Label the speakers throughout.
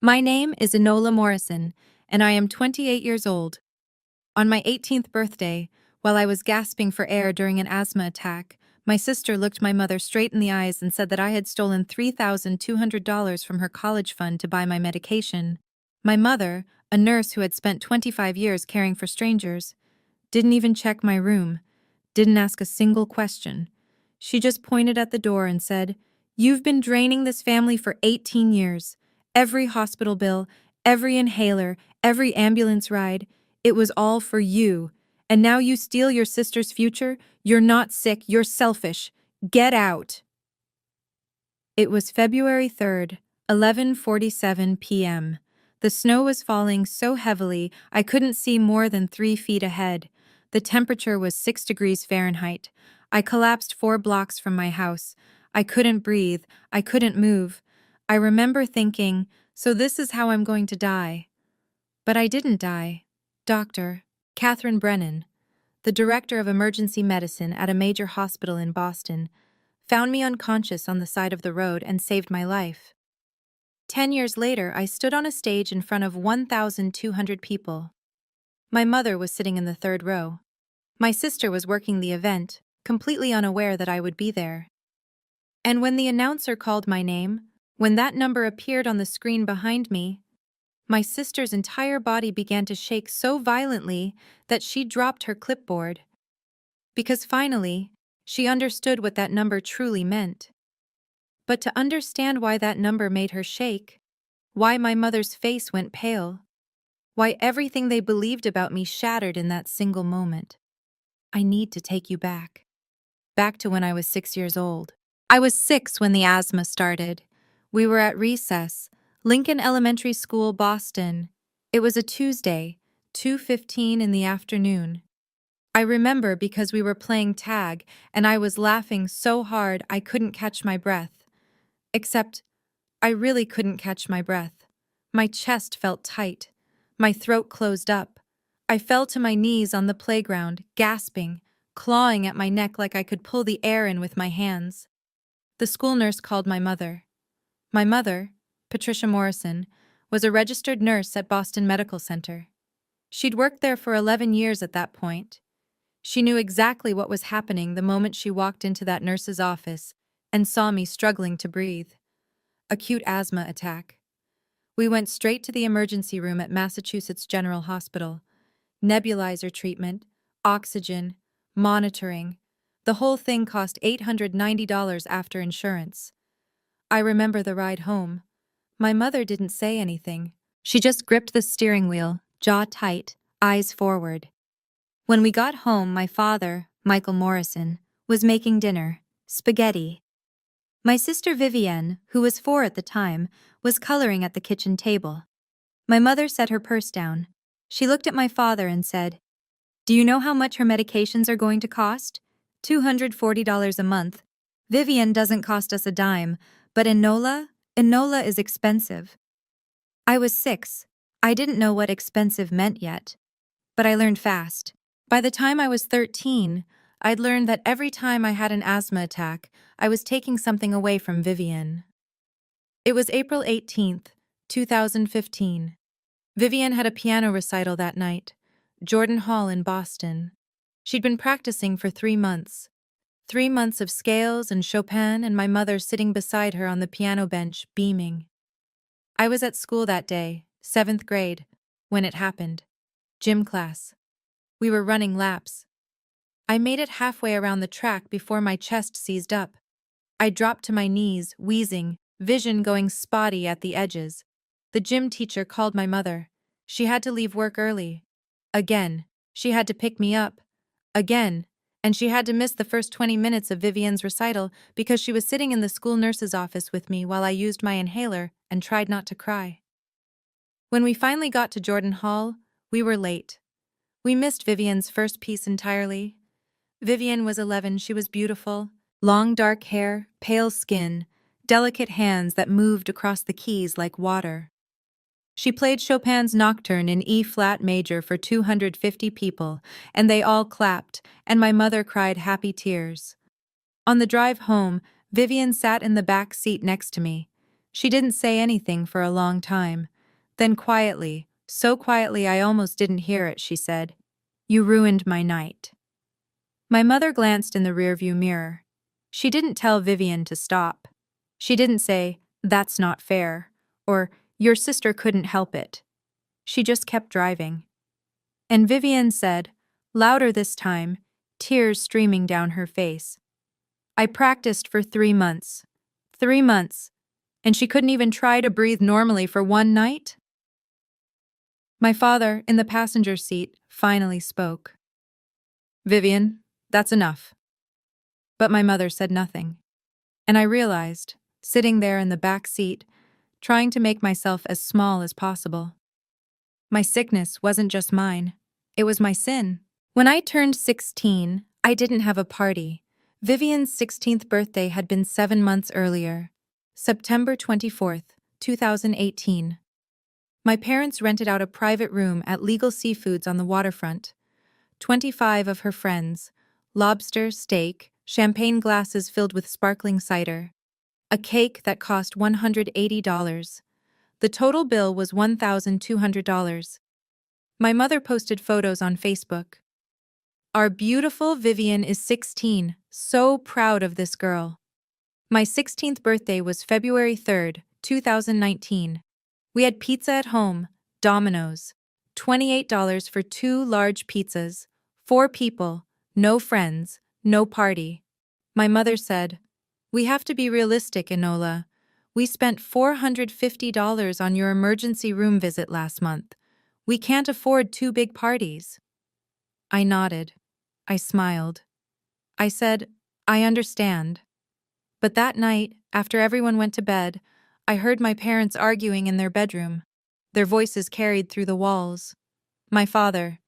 Speaker 1: My name is Enola Morrison, and I am 28 years old. On my 18th birthday, while I was gasping for air during an asthma attack, my sister looked my mother straight in the eyes and said that I had stolen $3,200 from her college fund to buy my medication. My mother, a nurse who had spent 25 years caring for strangers, didn't even check my room, didn't ask a single question. She just pointed at the door and said, "You've been draining this family for 18 years. Every hospital bill, every inhaler, every ambulance ride, it was all for you. And now you steal your sister's future? You're not sick, you're selfish. Get out." It was February 3rd, 11:47 p.m. The snow was falling so heavily I couldn't see more than 3 feet ahead. The temperature was 6 degrees Fahrenheit. I collapsed 4 blocks from my house. I couldn't breathe. I couldn't move. I remember thinking, so this is how I'm going to die. But I didn't die. Dr. Catherine Brennan, the director of emergency medicine at a major hospital in Boston, found me unconscious on the side of the road and saved my life. 10 years later, I stood on a stage in front of 1,200 people. My mother was sitting in the third row. My sister was working the event, completely unaware that I would be there. And when the announcer called my name, when that number appeared on the screen behind me, my sister's entire body began to shake so violently that she dropped her clipboard. Because finally, she understood what that number truly meant. But to understand why that number made her shake, why my mother's face went pale, why everything they believed about me shattered in that single moment, I need to take you back. Back to when I was 6 years old. I was 6 when the asthma started. We were at recess, Lincoln Elementary School, Boston. It was a Tuesday, 2:15 in the afternoon. I remember because we were playing tag and I was laughing so hard I couldn't catch my breath. Except, I really couldn't catch my breath. My chest felt tight. My throat closed up. I fell to my knees on the playground, gasping, clawing at my neck like I could pull the air in with my hands. The school nurse called my mother. My mother, Patricia Morrison, was a registered nurse at Boston Medical Center. She'd worked there for 11 years at that point. She knew exactly what was happening the moment she walked into that nurse's office and saw me struggling to breathe. Acute asthma attack. We went straight to the emergency room at Massachusetts General Hospital. Nebulizer treatment, oxygen, monitoring. The whole thing cost $890 after insurance. I remember the ride home. My mother didn't say anything. She just gripped the steering wheel, jaw tight, eyes forward. When we got home, my father, Michael Morrison, was making dinner, spaghetti. My sister Vivienne, who was 4 at the time, was coloring at the kitchen table. My mother set her purse down. She looked at my father and said, "Do you know how much her medications are going to cost? $240 a month. Vivienne doesn't cost us a dime, but Enola is expensive." I was 6. I didn't know what expensive meant yet. But I learned fast. By the time I was 13, I'd learned that every time I had an asthma attack, I was taking something away from Vivienne. It was April 18th, 2015. Vivienne had a piano recital that night, Jordan Hall in Boston. She'd been practicing for 3 months. 3 months of scales and Chopin and my mother sitting beside her on the piano bench, beaming. I was at school that day, 7th grade, when it happened. Gym class. We were running laps. I made it halfway around the track before my chest seized up. I dropped to my knees, wheezing, vision going spotty at the edges. The gym teacher called my mother. She had to leave work early. Again, she had to pick me up. Again, and she had to miss the first 20 minutes of Vivienne's recital because she was sitting in the school nurse's office with me while I used my inhaler and tried not to cry. When we finally got to Jordan Hall, we were late. We missed Vivienne's first piece entirely. Vivienne was 11, she was beautiful. Long dark hair, pale skin, delicate hands that moved across the keys like water. She played Chopin's Nocturne in E-flat major for 250 people, and they all clapped, and my mother cried happy tears. On the drive home, Vivienne sat in the back seat next to me. She didn't say anything for a long time. Then quietly, so quietly I almost didn't hear it, she said, "You ruined my night." My mother glanced in the rearview mirror. She didn't tell Vivian to stop. She didn't say, "That's not fair," or "Your sister couldn't help it." She just kept driving. And Vivian said, louder this time, tears streaming down her face, "I practiced for 3 months. 3 months. And she couldn't even try to breathe normally for one night?" My father, in the passenger seat, finally spoke. "Vivian, that's enough." But my mother said nothing. And I realized, sitting there in the back seat, trying to make myself as small as possible. My sickness wasn't just mine. It was my sin. When I turned 16, I didn't have a party. Vivian's 16th birthday had been 7 months earlier, September 24th, 2018. My parents rented out a private room at Legal Seafoods on the waterfront. 25 of her friends, lobster, steak, champagne glasses filled with sparkling cider, a cake that cost $180. The total bill was $1,200. My mother posted photos on Facebook. "Our beautiful Vivian is 16, so proud of this girl." My 16th birthday was February 3rd, 2019. We had pizza at home, Domino's, $28 for 2 large pizzas, 4 people, no friends, no party. My mother said, "We have to be realistic, Enola. We spent $450 on your emergency room visit last month. We can't afford 2 big parties." I nodded. I smiled. I said, "I understand." But that night, after everyone went to bed, I heard my parents arguing in their bedroom. Their voices carried through the walls. My father,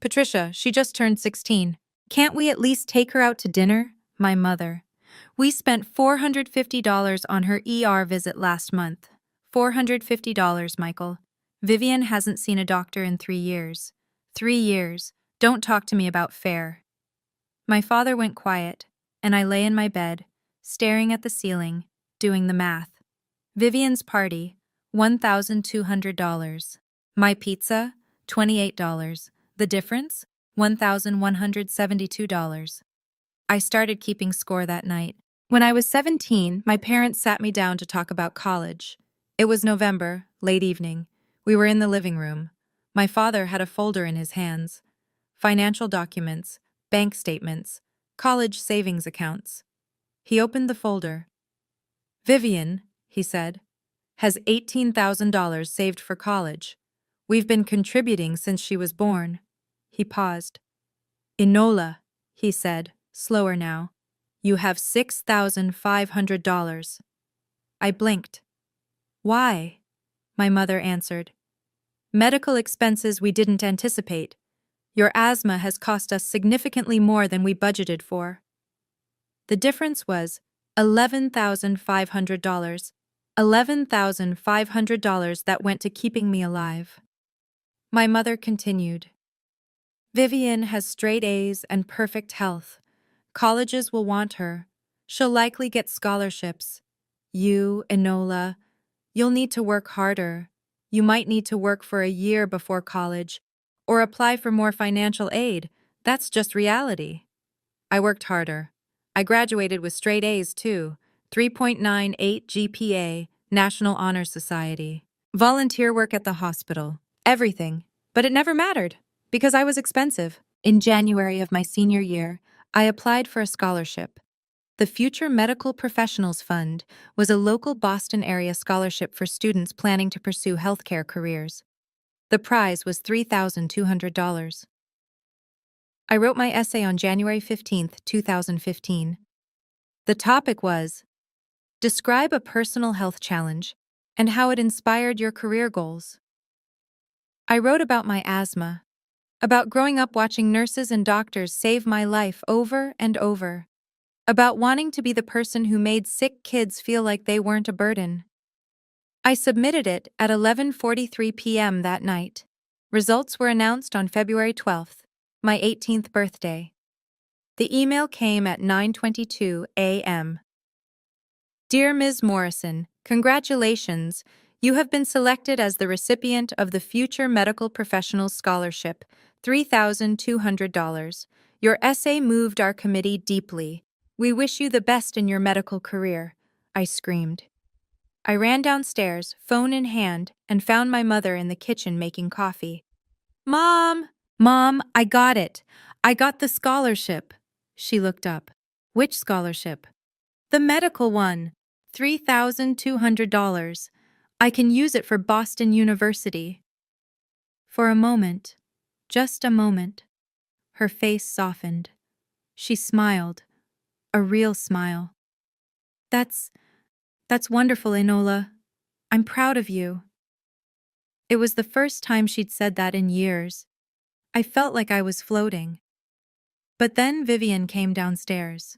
Speaker 1: "Patricia, she just turned 16. Can't we at least take her out to dinner?" My mother, "We spent $450 on her ER visit last month." $450, Michael. Vivian hasn't seen a doctor in 3 years. 3 years. Don't talk to me about fair. My father went quiet, and I lay in my bed, staring at the ceiling, doing the math. Vivian's party, $1,200. My pizza, $28. The difference, $1,172. I started keeping score that night. When I was 17, my parents sat me down to talk about college. It was November, late evening. We were in the living room. My father had a folder in his hands. Financial documents, bank statements, college savings accounts. He opened the folder. "Vivian," he said, "has $18,000 saved for college. We've been contributing since she was born." He paused. "Enola," he said, slower now, "you have $6,500. I blinked. "Why?" My mother answered. "Medical expenses we didn't anticipate. Your asthma has cost us significantly more than we budgeted for." The difference was $11,500. $11,500 that went to keeping me alive. My mother continued. "Vivian has straight A's and perfect health. Colleges will want her. She'll likely get scholarships. You, Enola, you'll need to work harder. You might need to work for a year before college, or apply for more financial aid. That's just reality." I worked harder. I graduated with straight A's too. 3.98 GPA, National Honor Society. Volunteer work at the hospital. Everything. But it never mattered, because I was expensive. In January of my senior year, I applied for a scholarship. The Future Medical Professionals Fund was a local Boston area scholarship for students planning to pursue healthcare careers. The prize was $3,200. I wrote my essay on January 15, 2015. The topic was, "Describe a personal health challenge and how it inspired your career goals." I wrote about my asthma, about growing up watching nurses and doctors save my life over and over, about wanting to be the person who made sick kids feel like they weren't a burden. I submitted it at 11:43 p.m. that night. Results were announced on February 12th, my 18th birthday. The email came at 9:22 a.m. "Dear Ms. Morrison, congratulations. You have been selected as the recipient of the Future Medical Professionals Scholarship, $3,200. Your essay moved our committee deeply. We wish you the best in your medical career, I screamed. I ran downstairs, phone in hand, and found my mother in the kitchen making coffee. Mom! Mom, I got it. I got the scholarship. She looked up. Which scholarship? The medical one. $3,200. I can use it for Boston University. For a moment, just a moment, her face softened. She smiled. A real smile. That's wonderful, Enola. I'm proud of you. It was the first time she'd said that in years. I felt like I was floating. But then Vivian came downstairs.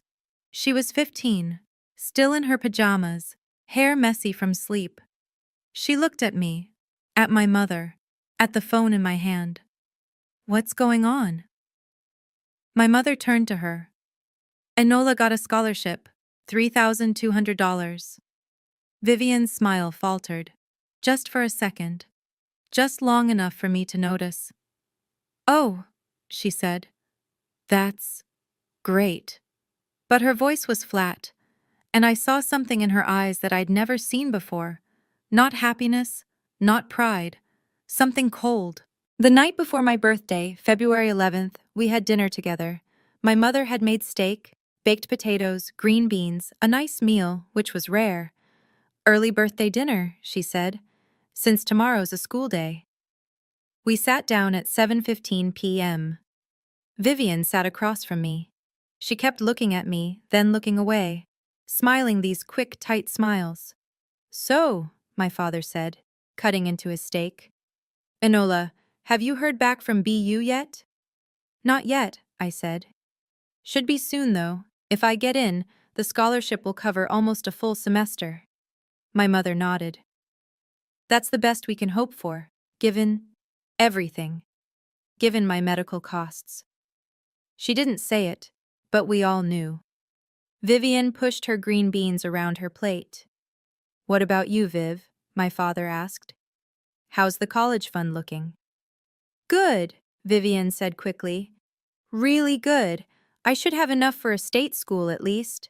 Speaker 1: She was 15, still in her pajamas, hair messy from sleep. She looked at me, at my mother, at the phone in my hand. What's going on? My mother turned to her. Enola got a scholarship, $3,200. Vivian's smile faltered, just for a second, just long enough for me to notice. Oh, she said. That's great. But her voice was flat, and I saw something in her eyes that I'd never seen before. Not happiness, not pride, something cold. The night before my birthday, February 11th, we had dinner together. My mother had made steak, baked potatoes, green beans, a nice meal, which was rare. Early birthday dinner, she said, since tomorrow's a school day. We sat down at 7:15 p.m. Vivian sat across from me. She kept looking at me, then looking away, smiling these quick, tight smiles. So, my father said, cutting into his steak. Enola, have you heard back from BU yet? Not yet, I said. Should be soon, though. If I get in, the scholarship will cover almost a full semester. My mother nodded. That's the best we can hope for, given everything, given my medical costs. She didn't say it, but we all knew. Vivian pushed her green beans around her plate. What about you, Viv? My father asked. How's the college fund looking? Good, Vivian said quickly. Really good. I should have enough for a state school at least.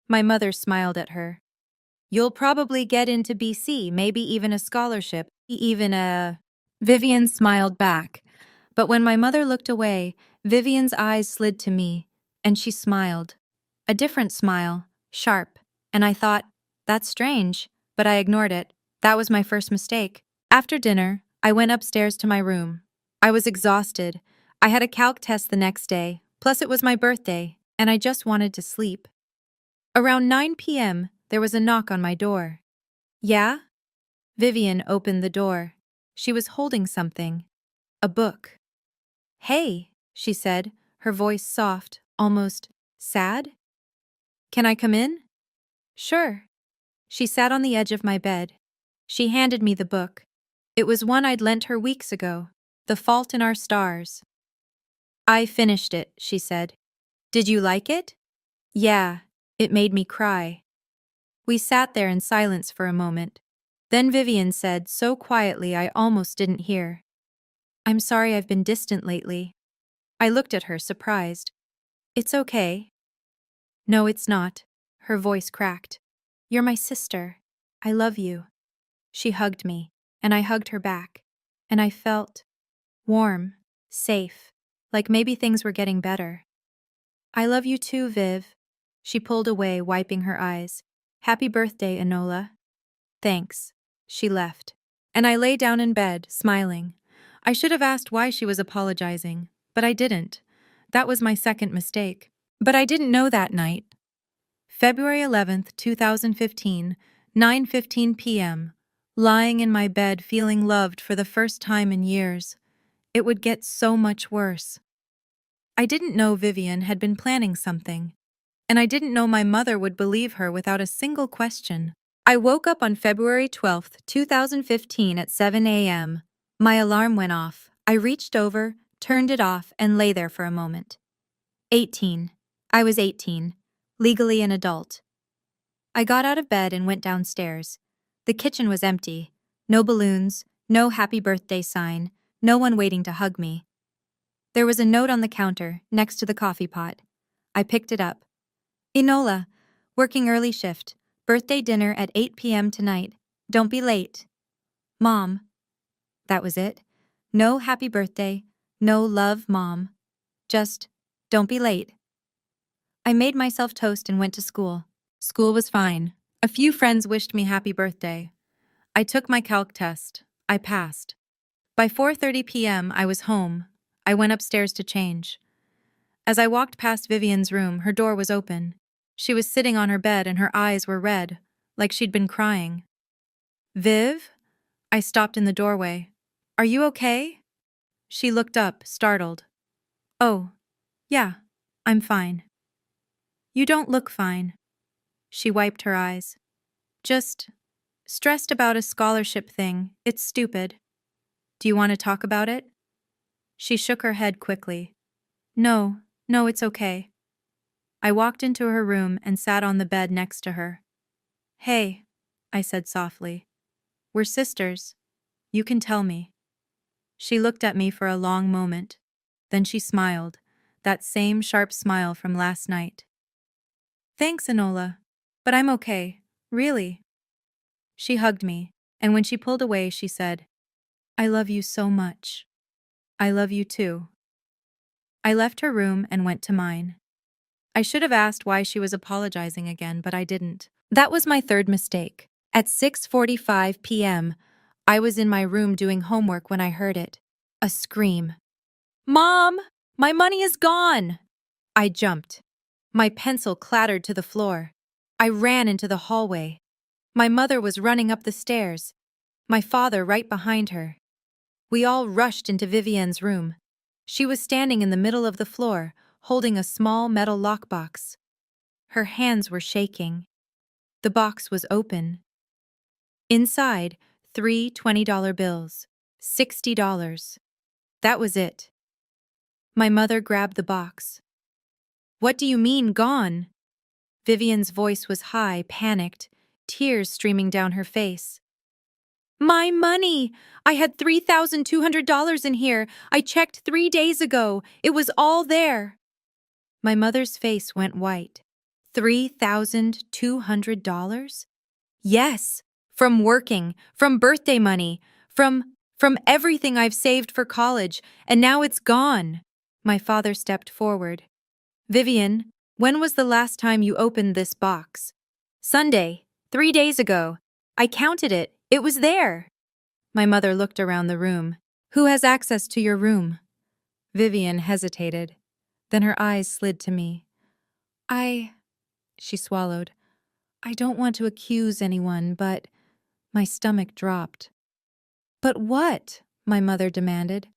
Speaker 1: My mother smiled at her. You'll probably get into BC, maybe even a scholarship, even a... Vivian smiled back. But when my mother looked away, Vivian's eyes slid to me, and she smiled. A different smile, sharp, and I thought, that's strange, but I ignored it. That was my first mistake. After dinner, I went upstairs to my room. I was exhausted. I had a calc test the next day, plus it was my birthday, and I just wanted to sleep. Around 9 p.m., there was a knock on my door. Yeah? Vivian opened the door. She was holding something. A book. Hey, she said, her voice soft, almost sad. Can I come in? Sure. She sat on the edge of my bed. She handed me the book. It was one I'd lent her weeks ago, The Fault in Our Stars. I finished it, she said. Did you like it? Yeah, it made me cry. We sat there in silence for a moment. Then Vivian said, so quietly I almost didn't hear. I'm sorry I've been distant lately. I looked at her, surprised. It's okay. No, it's not. Her voice cracked. You're my sister. I love you. She hugged me, and I hugged her back. And I felt warm, safe, like maybe things were getting better. I love you too, Viv. She pulled away, wiping her eyes. Happy birthday, Enola. Thanks. She left. And I lay down in bed, smiling. I should have asked why she was apologizing, but I didn't. That was my second mistake. But I didn't know that night. February 11th, 2015, 9:15 p.m. Lying in my bed feeling loved for the first time in years. It would get so much worse. I didn't know Vivian had been planning something. And I didn't know my mother would believe her without a single question. I woke up on February 12th, 2015 at 7 a.m. My alarm went off. I reached over, turned it off, and lay there for a moment. 18. I was 18, legally an adult. I got out of bed and went downstairs. The kitchen was empty. No balloons, no happy birthday sign, no one waiting to hug me. There was a note on the counter, next to the coffee pot. I picked it up. Enola, working early shift, birthday dinner at 8 p.m. tonight. Don't be late. Mom. That was it. No happy birthday, no love, Mom. Just, don't be late. I made myself toast and went to school. School was fine. A few friends wished me happy birthday. I took my calc test. I passed. By 4:30 p.m., I was home. I went upstairs to change. As I walked past Vivian's room, her door was open. She was sitting on her bed and her eyes were red, like she'd been crying. Viv? I stopped in the doorway. Are you okay? She looked up, startled. Oh, yeah, I'm fine. You don't look fine. She wiped her eyes. Just stressed about a scholarship thing. It's stupid. Do you want to talk about it? She shook her head quickly. No, it's okay. I walked into her room and sat on the bed next to her. Hey, I said softly. We're sisters. You can tell me. She looked at me for a long moment. Then she smiled, that same sharp smile from last night. Thanks, Enola. But I'm okay, really. She hugged me, and when she pulled away, she said, I love you so much. I love you too. I left her room and went to mine. I should have asked why she was apologizing again, but I didn't. That was my third mistake. At 6:45 p.m., I was in my room doing homework when I heard it. A scream. Mom! My money is gone! I jumped. My pencil clattered to the floor. I ran into the hallway. My mother was running up the stairs. My father right behind her. We all rushed into Vivian's room. She was standing in the middle of the floor, holding a small metal lockbox. Her hands were shaking. The box was open. Inside, 3 $20 bills. $60. That was it. My mother grabbed the box. What do you mean, gone? Vivian's voice was high, panicked, tears streaming down her face. My money! I had $3,200 in here. I checked 3 days ago. It was all there. My mother's face went white. $3,200? Yes, from working, from birthday money, from everything I've saved for college, and now it's gone. My father stepped forward. Vivian, when was the last time you opened this box? Sunday, 3 days ago. I counted it. It was there. My mother looked around the room. Who has access to your room? Vivian hesitated. Then her eyes slid to me. She swallowed. I don't want to accuse anyone, but my stomach dropped. But what? My mother demanded.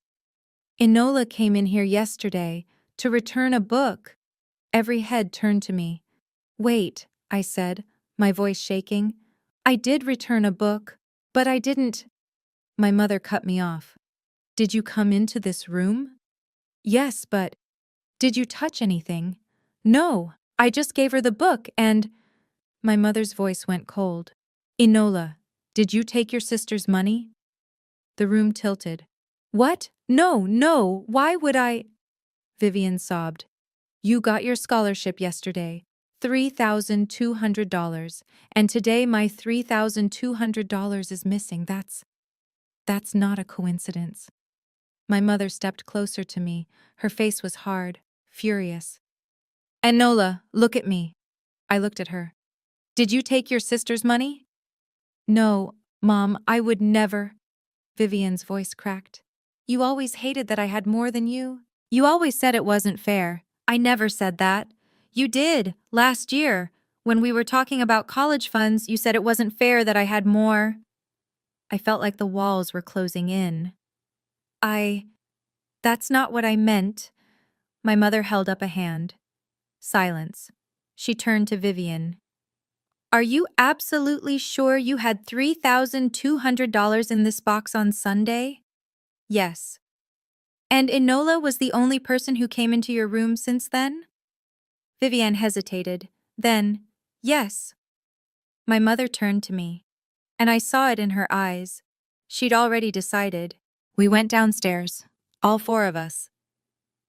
Speaker 1: Enola came in here yesterday to return a book. Every head turned to me. Wait, I said, my voice shaking. I did return a book, but I didn't. My mother cut me off. Did you come into this room? Yes, but did you touch anything? No, I just gave her the book and... My mother's voice went cold. Enola, did you take your sister's money? The room tilted. What? No, why would I? Vivian sobbed. You got your scholarship yesterday, $3,200, and today my $3,200 is missing. That's not a coincidence. My mother stepped closer to me. Her face was hard, furious. Enola, look at me. I looked at her. Did you take your sister's money? No, Mom, I would never. Vivian's voice cracked. You always hated that I had more than you. You always said it wasn't fair. I never said that. You did, last year. When we were talking about college funds, you said it wasn't fair that I had more. I felt like the walls were closing in. That's not what I meant. My mother held up a hand. Silence. She turned to Vivian. Are you absolutely sure you had $3,200 in this box on Sunday? Yes. And Enola was the only person who came into your room since then? Vivian hesitated. Then, yes. My mother turned to me, and I saw it in her eyes. She'd already decided. We went downstairs, all four of us.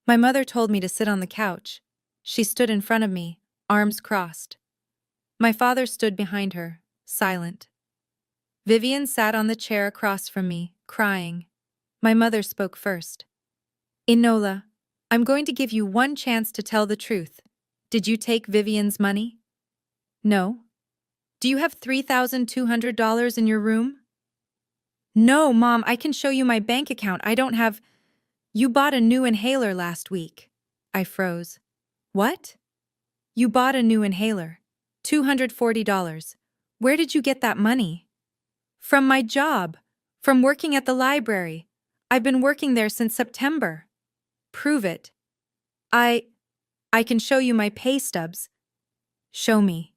Speaker 1: My mother told me to sit on the couch. She stood in front of me, arms crossed. My father stood behind her, silent. Vivian sat on the chair across from me, crying. My mother spoke first. Enola, I'm going to give you one chance to tell the truth. Did you take Vivian's money? No. Do you have $3,200 in your room? No, Mom, I can show you my bank account. I don't have... You bought a new inhaler last week. I froze. What? You bought a new inhaler. $240. Where did you get that money? From my job. From working at the library. I've been working there since September. Prove it. I can show you my pay stubs. Show me.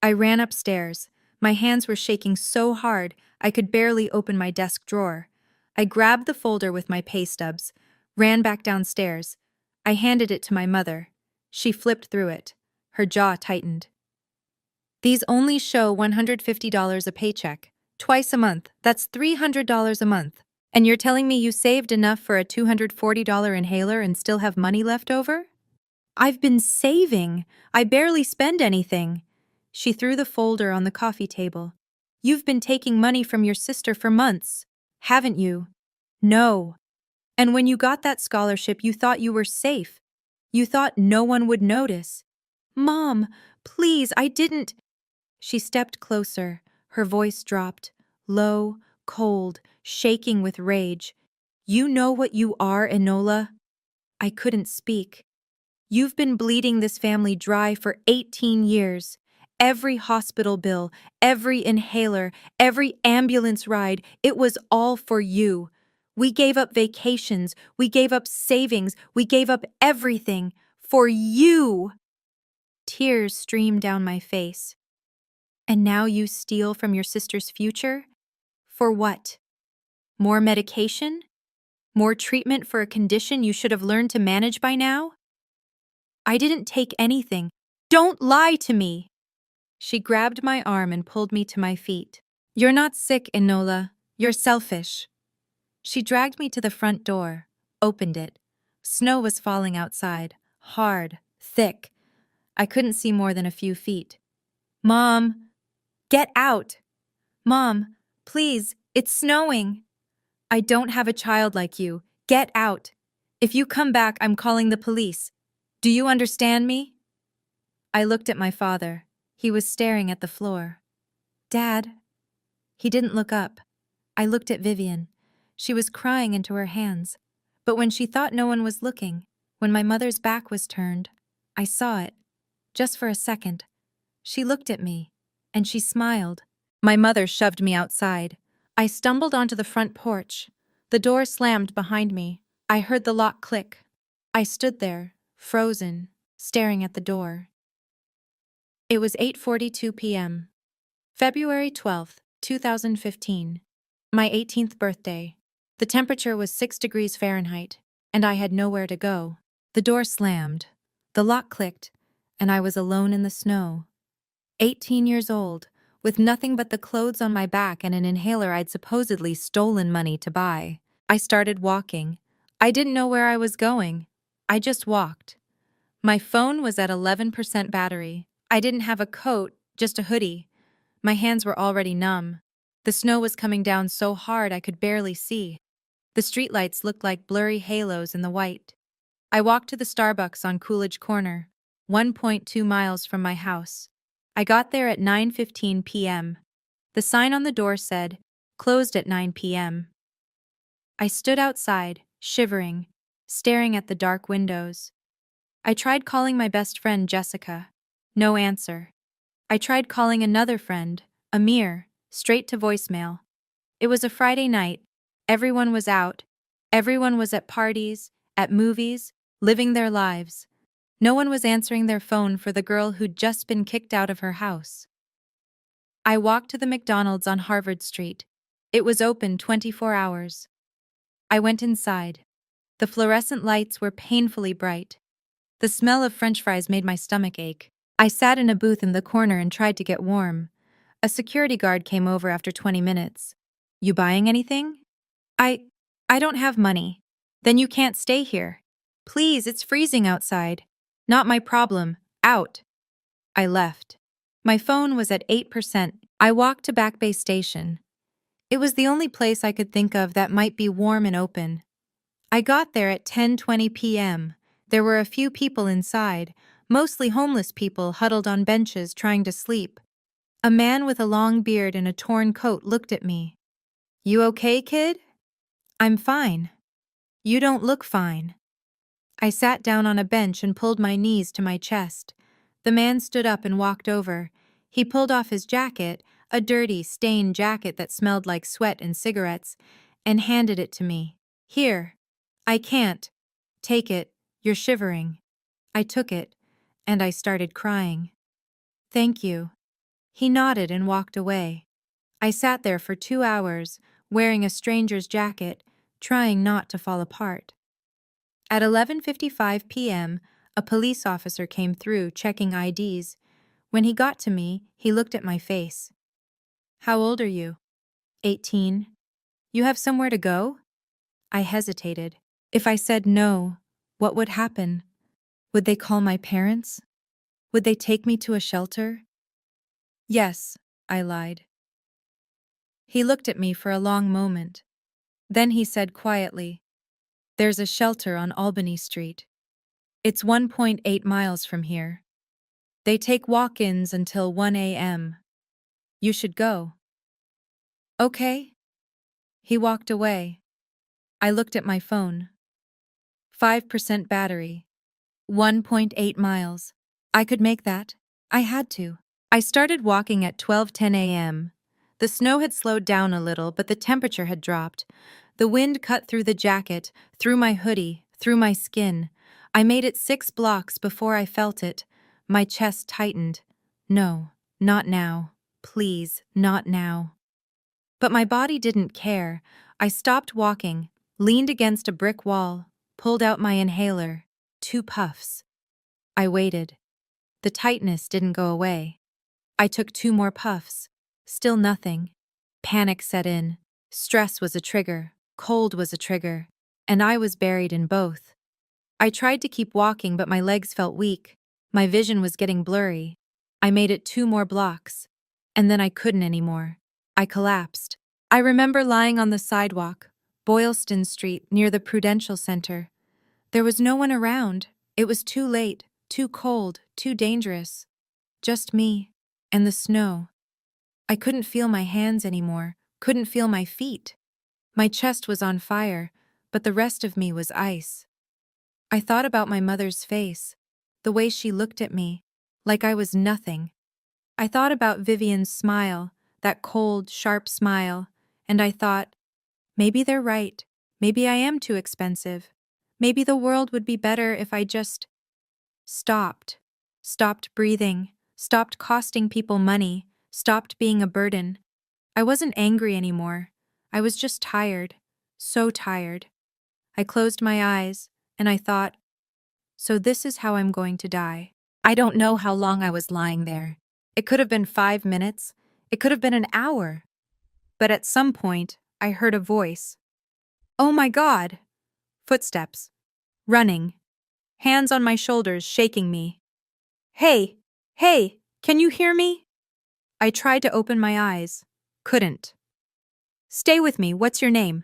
Speaker 1: I ran upstairs. My hands were shaking so hard I could barely open my desk drawer. I grabbed the folder with my pay stubs, ran back downstairs. I handed it to my mother. She flipped through it. Her jaw tightened. These only show $150 a paycheck. Twice a month. That's $300 a month. And you're telling me you saved enough for a $240 inhaler and still have money left over? I've been saving. I barely spend anything. She threw the folder on the coffee table. You've been taking money from your sister for months, haven't you? No. And when you got that scholarship, you thought you were safe. You thought no one would notice. Mom, please, I didn't. She stepped closer. Her voice dropped, low, cold, shaking with rage. You know what you are, Enola? I couldn't speak. You've been bleeding this family dry for 18 years. Every hospital bill, every inhaler, every ambulance ride, it was all for you. We gave up vacations, we gave up savings, we gave up everything for you. Tears streamed down my face. And now you steal from your sister's future? For what? More medication? More treatment for a condition you should have learned to manage by now? I didn't take anything. Don't lie to me! She grabbed my arm and pulled me to my feet. You're not sick, Enola. You're selfish. She dragged me to the front door, opened it. Snow was falling outside, hard, thick. I couldn't see more than a few feet. Mom! Get out! Mom, please, it's snowing. I don't have a child like you. Get out. If you come back, I'm calling the police. Do you understand me? I looked at my father. He was staring at the floor. Dad? He didn't look up. I looked at Vivian. She was crying into her hands. But when she thought no one was looking, when my mother's back was turned, I saw it. Just for a second. She looked at me, and she smiled. My mother shoved me outside. I stumbled onto the front porch. The door slammed behind me. I heard the lock click. I stood there, frozen, staring at the door. It was 8:42 p.m. February 12th, 2015. My 18th birthday. The temperature was 6 degrees Fahrenheit, and I had nowhere to go. The door slammed. The lock clicked, and I was alone in the snow. 18 years old, with nothing but the clothes on my back and an inhaler I'd supposedly stolen money to buy. I started walking. I didn't know where I was going. I just walked. My phone was at 11% battery. I didn't have a coat, just a hoodie. My hands were already numb. The snow was coming down so hard I could barely see. The streetlights looked like blurry halos in the white. I walked to the Starbucks on Coolidge Corner, 1.2 miles from my house. I got there at 9:15 p.m. The sign on the door said, "Closed at 9 p.m." I stood outside, shivering, staring at the dark windows. I tried calling my best friend Jessica. No answer. I tried calling another friend, Amir, straight to voicemail. It was a Friday night. Everyone was out. Everyone was at parties, at movies, living their lives. No one was answering their phone for the girl who'd just been kicked out of her house. I walked to the McDonald's on Harvard Street. It was open 24 hours. I went inside. The fluorescent lights were painfully bright. The smell of French fries made my stomach ache. I sat in a booth in the corner and tried to get warm. A security guard came over after 20 minutes. You buying anything? I. I don't have money. Then you can't stay here. Please, it's freezing outside. Not my problem. Out. I left. My phone was at 8%. I walked to Back Bay Station. It was the only place I could think of that might be warm and open. I got there at 10:20 p.m. There were a few people inside, mostly homeless people huddled on benches trying to sleep. A man with a long beard and a torn coat looked at me. You okay, kid? I'm fine. You don't look fine. I sat down on a bench and pulled my knees to my chest. The man stood up and walked over. He pulled off his jacket, a dirty, stained jacket that smelled like sweat and cigarettes, and handed it to me. Here. I can't. Take it. You're shivering. I took it, and I started crying. Thank you. He nodded and walked away. I sat there for 2 hours, wearing a stranger's jacket, trying not to fall apart. At 11:55 p.m., a police officer came through, checking IDs. When he got to me, he looked at my face. How old are you? 18. You have somewhere to go? I hesitated. If I said no, what would happen? Would they call my parents? Would they take me to a shelter? Yes, I lied. He looked at me for a long moment. Then he said quietly, There's a shelter on Albany Street. It's 1.8 miles from here. They take walk-ins until 1 a.m. You should go. Okay. He walked away. I looked at my phone. 5% battery. 1.8 miles. I could make that. I had to. I started walking at 12:10 a.m. The snow had slowed down a little, but the temperature had dropped. The wind cut through the jacket, through my hoodie, through my skin. I made it 6 blocks before I felt it. My chest tightened. No, not now. Please, not now. But my body didn't care. I stopped walking, leaned against a brick wall, pulled out my inhaler. 2 puffs. I waited. The tightness didn't go away. I took 2 more puffs. Still nothing. Panic set in. Stress was a trigger. Cold was a trigger. And I was buried in both. I tried to keep walking, but my legs felt weak. My vision was getting blurry. I made it 2 more blocks. And then I couldn't anymore. I collapsed. I remember lying on the sidewalk, Boylston Street, near the Prudential Center. There was no one around. It was too late, too cold, too dangerous. Just me and the snow. I couldn't feel my hands anymore, couldn't feel my feet. My chest was on fire, but the rest of me was ice. I thought about my mother's face, the way she looked at me, like I was nothing. I thought about Vivian's smile, that cold, sharp smile, and I thought, maybe they're right. Maybe I am too expensive. Maybe the world would be better if I just stopped. Stopped breathing, stopped costing people money, stopped being a burden. I wasn't angry anymore. I was just tired. So tired. I closed my eyes, and I thought, so this is how I'm going to die. I don't know how long I was lying there. It could have been 5 minutes. It could have been an hour. But at some point, I heard a voice. Oh my God! Footsteps. Running. Hands on my shoulders, shaking me. Hey! Hey! Can you hear me? I tried to open my eyes. Couldn't. Stay with me, what's your name?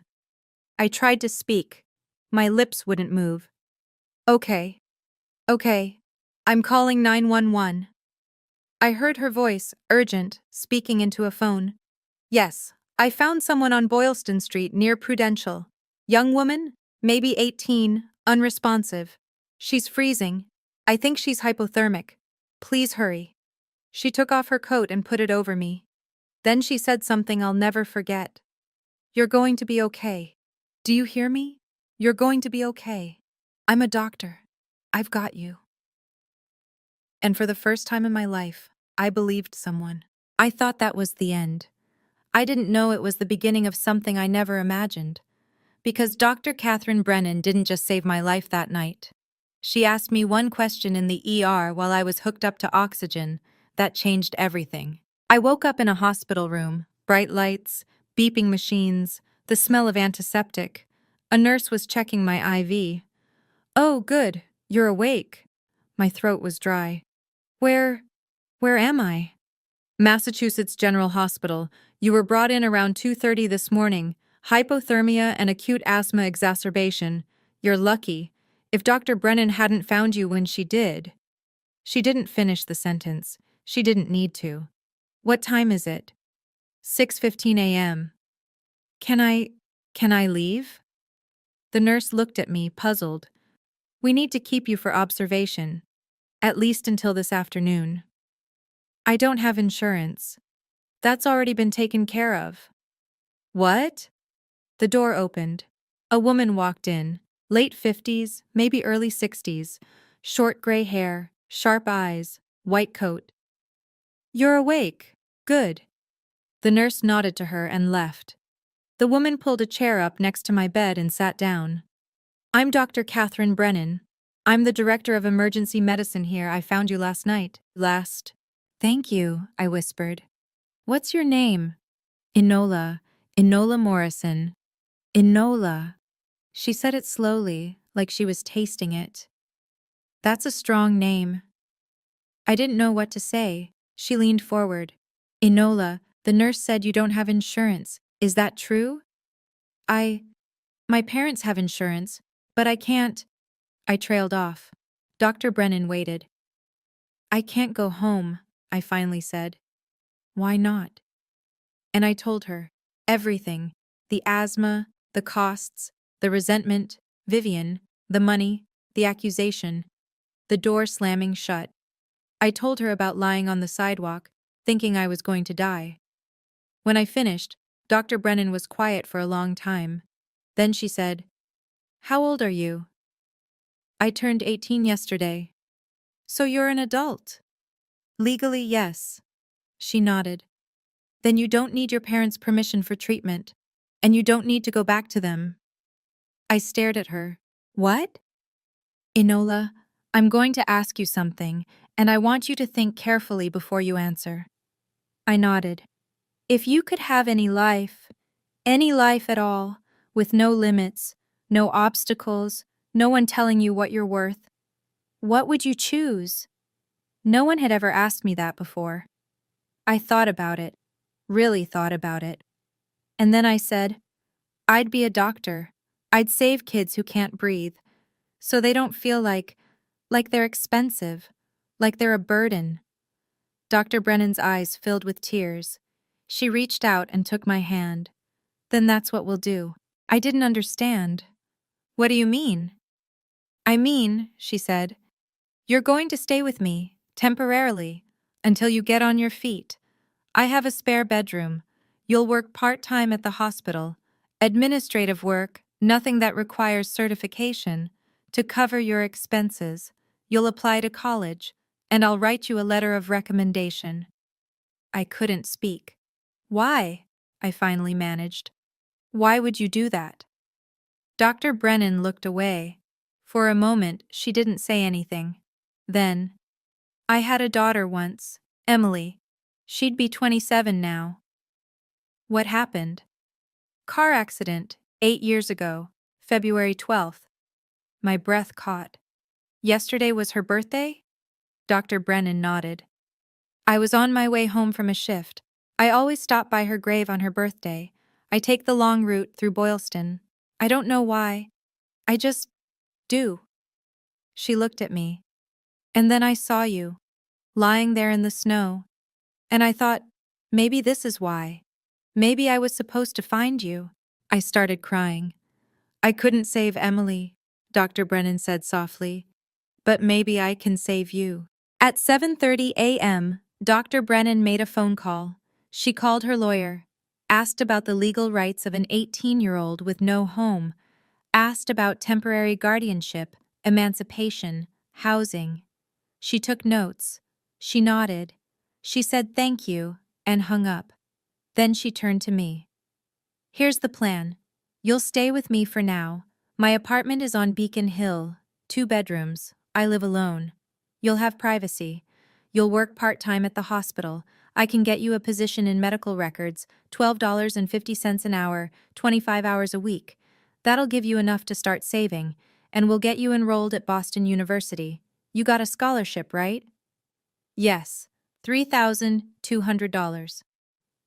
Speaker 1: I tried to speak. My lips wouldn't move. Okay. Okay. I'm calling 911. I heard her voice, urgent, speaking into a phone. Yes, I found someone on Boylston Street near Prudential. Young woman, maybe 18, unresponsive. She's freezing. I think she's hypothermic. Please hurry. She took off her coat and put it over me. Then she said something I'll never forget. You're going to be okay. Do you hear me? You're going to be okay. I'm a doctor. I've got you. And for the first time in my life, I believed someone. I thought that was the end. I didn't know it was the beginning of something I never imagined. Because Dr. Catherine Brennan didn't just save my life that night. She asked me one question in the ER while I was hooked up to oxygen that changed everything. I woke up in a hospital room, bright lights, beeping machines, the smell of antiseptic. A nurse was checking my IV. "Oh, good, you're awake." My throat was dry. Where am I?" "Massachusetts General Hospital. You were brought in around 2:30 this morning. Hypothermia and acute asthma exacerbation. You're lucky. If Dr. Brennan hadn't found you when she did." She didn't finish the sentence. She didn't need to. "What time is it?" 6:15 a.m. Can I leave?" The nurse looked at me, puzzled. "We need to keep you for observation, at least until this afternoon." "I don't have insurance." "That's already been taken care of." "What?" The door opened. A woman walked in, late 50s, maybe early 60s, short gray hair, sharp eyes, white coat. "You're awake. Good." The nurse nodded to her and left. The woman pulled a chair up next to my bed and sat down. "I'm Dr. Catherine Brennan. I'm the director of emergency medicine here. I found you last night." "Thank you," I whispered. "What's your name?" Enola Morrison." "Enola." She said it slowly, like she was tasting it. "That's a strong name." I didn't know what to say. She leaned forward. "Enola, the nurse said you don't have insurance. Is that true?" My parents have insurance, but I can't." I trailed off. Dr. Brennan waited. "I can't go home," I finally said. "Why not?" And I told her everything: the asthma, the costs, the resentment, Vivian, the money, the accusation, the door slamming shut. I told her about lying on the sidewalk, thinking I was going to die. When I finished, Dr. Brennan was quiet for a long time. Then she said, "How old are you?" "I turned 18 yesterday." "So you're an adult?" "Legally, yes." She nodded. "Then you don't need your parents' permission for treatment, and you don't need to go back to them." I stared at her. "What?" "Enola, I'm going to ask you something, and I want you to think carefully before you answer." I nodded. "If you could have any life at all, with no limits, no obstacles, no one telling you what you're worth, what would you choose?" No one had ever asked me that before. I thought about it, really thought about it. And then I said, "I'd be a doctor. I'd save kids who can't breathe, so they don't feel like they're expensive, like they're a burden." Dr. Brennan's eyes filled with tears. She reached out and took my hand. "Then that's what we'll do." I didn't understand. "What do you mean?" "I mean," she said, "you're going to stay with me, temporarily, until you get on your feet. I have a spare bedroom. You'll work part-time at the hospital. Administrative work, nothing that requires certification. To cover your expenses, you'll apply to college, and I'll write you a letter of recommendation." I couldn't speak. "Why?" I finally managed. "Why would you do that?" Dr. Brennan looked away. For a moment, she didn't say anything. Then, "I had a daughter once, Emily. She'd be 27 now." "What happened?" "Car accident, 8 years ago, February 12th. My breath caught. "Yesterday was her birthday?" Dr. Brennan nodded. "I was on my way home from a shift. I always stop by her grave on her birthday. I take the long route through Boylston. I don't know why. I just do." She looked at me. "And then I saw you, lying there in the snow. And I thought, maybe this is why. Maybe I was supposed to find you." I started crying. "I couldn't save Emily," Dr. Brennan said softly, "but maybe I can save you." At 7:30 a.m., Dr. Brennan made a phone call. She called her lawyer, asked about the legal rights of an 18-year-old with no home, asked about temporary guardianship, emancipation, housing. She took notes. She nodded. She said thank you and hung up. Then she turned to me. "Here's the plan. You'll stay with me for now. My apartment is on Beacon Hill, 2 bedrooms. I live alone. You'll have privacy. You'll work part-time at the hospital. I can get you a position in medical records, $12.50 an hour, 25 hours a week. That'll give you enough to start saving, and we'll get you enrolled at Boston University. You got a scholarship, right? Yes, $3,200.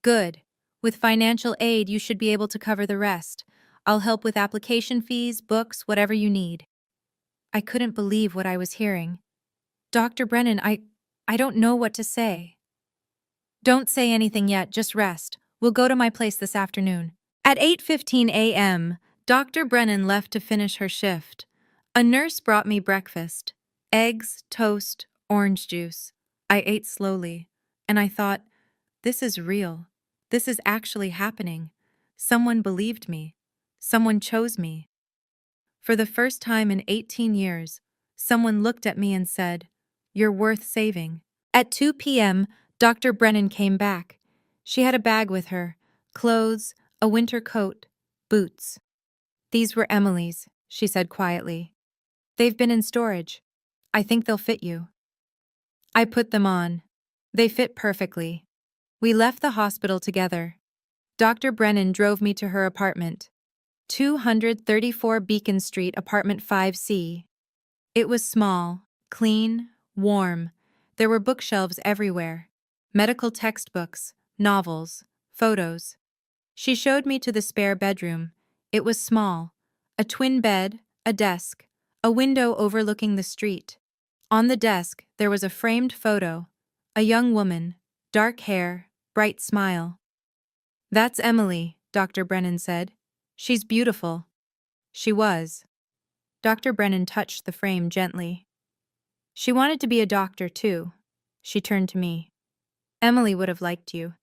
Speaker 1: Good. With financial aid, you should be able to cover the rest. I'll help with application fees, books, whatever you need. I couldn't believe what I was hearing. Dr. Brennan, I don't know what to say. Don't say anything yet, just rest. We'll go to my place this afternoon. At 8:15 a.m., Dr. Brennan left to finish her shift. A nurse brought me breakfast: eggs, toast, orange juice. I ate slowly, and I thought, this is real. This is actually happening. Someone believed me. Someone chose me. For the first time in 18 years, someone looked at me and said, "You're worth saving." At 2 p.m., Dr. Brennan came back. She had a bag with her: clothes, a winter coat, boots. "These were Emily's," she said quietly. "They've been in storage. I think they'll fit you." I put them on. They fit perfectly. We left the hospital together. Dr. Brennan drove me to her apartment, 234 Beacon Street, apartment 5C. It was small, clean, warm. There were bookshelves everywhere: medical textbooks, novels, photos. She showed me to the spare bedroom. It was small: a twin bed, a desk, a window overlooking the street. On the desk, there was a framed photo: a young woman, dark hair, bright smile. "That's Emily," Dr. Brennan said. "She's beautiful." She was. Dr. Brennan touched the frame gently. "She wanted to be a doctor, too." She turned to me. "Emily would have liked you."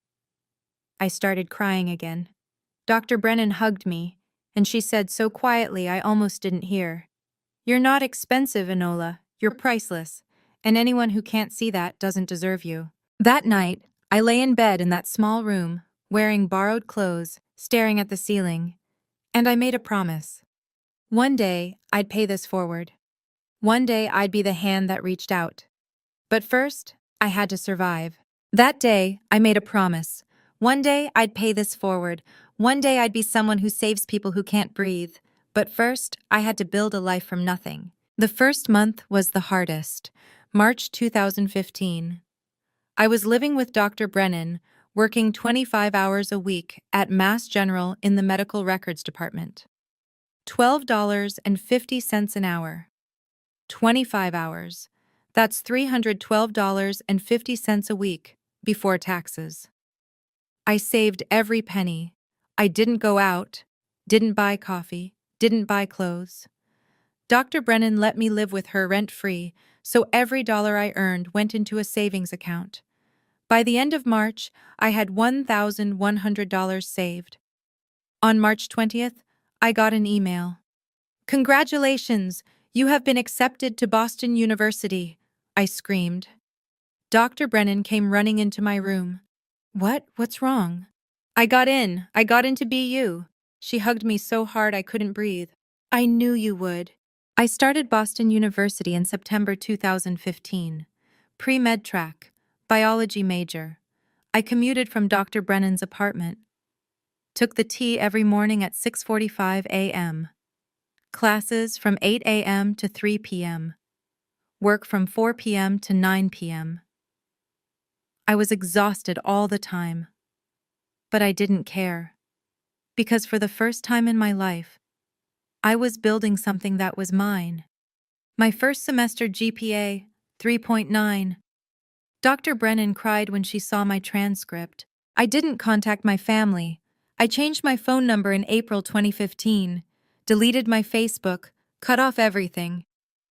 Speaker 1: I started crying again. Dr. Brennan hugged me, and she said so quietly I almost didn't hear, "You're not expensive, Enola. You're priceless, and anyone who can't see that doesn't deserve you." That night, I lay in bed in that small room, wearing borrowed clothes, staring at the ceiling, and I made a promise. One day, I'd pay this forward. One day, I'd be the hand that reached out. But first, I had to survive. That day, I made a promise. One day, I'd pay this forward. One day, I'd be someone who saves people who can't breathe. But first, I had to build a life from nothing. The first month was the hardest. March 2015. I was living with Dr. Brennan, working 25 hours a week at Mass General in the medical records department. $12.50 an hour. 25 hours. That's $312.50 a week, before taxes. I saved every penny. I didn't go out, didn't buy coffee, didn't buy clothes. Dr. Brennan let me live with her rent-free, so every dollar I earned went into a savings account. By the end of March, I had $1,100 saved. On March 20th, I got an email. "Congratulations! You have been accepted to Boston University," I screamed. Dr. Brennan came running into my room. What's wrong?" I got into BU." She hugged me so hard I couldn't breathe. "I knew you would." I started Boston University in September 2015. Pre-med track, biology major. I commuted from Dr. Brennan's apartment. Took the T every morning at 6:45 a.m. Classes from 8 a.m. to 3 p.m. Work from 4 p.m. to 9 p.m. I was exhausted all the time. But I didn't care. Because for the first time in my life, I was building something that was mine. My first semester GPA, 3.9. Dr. Brennan cried when she saw my transcript. I didn't contact my family. I changed my phone number in April 2015, deleted my Facebook, cut off everything.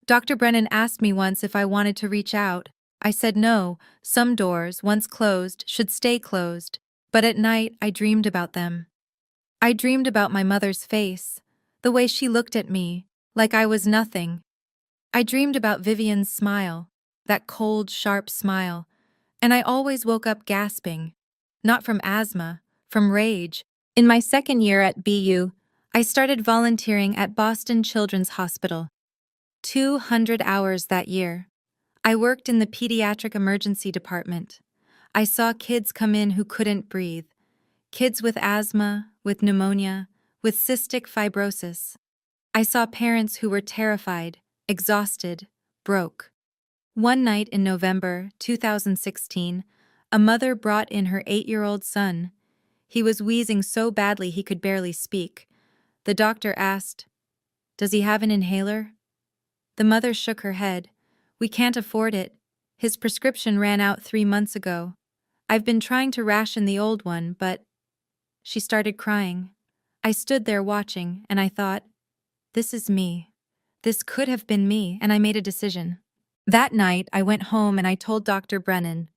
Speaker 1: Dr. Brennan asked me once if I wanted to reach out. I said no. Some doors, once closed, should stay closed. But at night, I dreamed about them. I dreamed about my mother's face, the way she looked at me, like I was nothing. I dreamed about Vivian's smile, that cold, sharp smile, and I always woke up gasping. Not from asthma, from rage. In my second year at BU, I started volunteering at Boston Children's Hospital. 200 hours that year. I worked in the pediatric emergency department. I saw kids come in who couldn't breathe. Kids with asthma, with pneumonia, with cystic fibrosis. I saw parents who were terrified, exhausted, broke. One night in November 2016, a mother brought in her 8-year-old son. He was wheezing so badly he could barely speak. The doctor asked, "Does he have an inhaler?" The mother shook her head. "We can't afford it. His prescription ran out 3 months ago. I've been trying to ration the old one, but—" She started crying. I stood there watching, and I thought, this is me. This could have been me, and I made a decision. That night, I went home and I told Dr. Brennan,